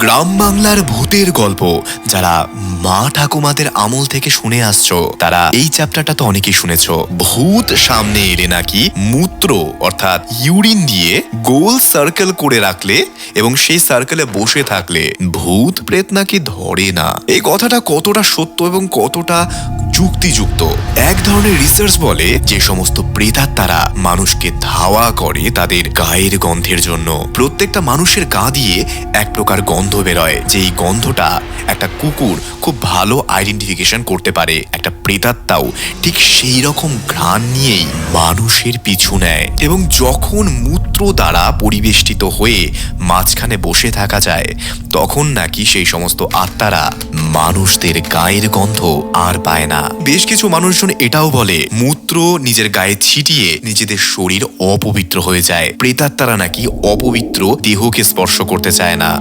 গ্রাম বাংলার ভূতের গল্প যারা মা ঠাকুমাদের আমল থেকে শুনে আসছো তারা এই চ্যাপ্টারটা তো অনেকেই শুনেছো। ভূত সামনে এলে নাকি মূত্র অর্থাৎ ইউরিন দিয়ে গোল সার্কেল করে রাখলে এবং সেই সার্কেলে বসে থাকলে ভূত প্রেত নাকি ধরে না। এই কথাটা কতটা সত্য এবং কতটা যুক্তিযুক্ত? এক ধরনের রিসার্চ বলে যে সমস্ত প্রেতাত্মারা মানুষকে ধাওয়া করে তাদের গায়ের গন্ধের জন্য। প্রত্যেকটা মানুষের গা দিয়ে এক প্রকার গন্ধ বেরোয়, যে এই গন্ধটা একটা কুকুর খুব ভালো আইডেন্টিফিকেশন করতে পারে। একটা প্রেতাত্মাও ঠিক সেই রকম ঘ্রাণ নিয়েই মানুষের পিছু নেয় এবং যখন মূত্র দ্বারা পরিবেষ্টিত হয়ে মাঝখানে বসে থাকা যায় তখন নাকি সেই সমস্ত আত্মারা মানুষদের গায়ের গন্ধ আর পায় না। বেশ কিছু মানুষজন এটাও বলে মূত্র নিজের গায়ে ছিটিয়ে নিজেদের শরীর অপবিত্র হয়ে যায়। প্রেতাত্মারা নাকি অপবিত্র দেহকে স্পর্শ করতে চায় না।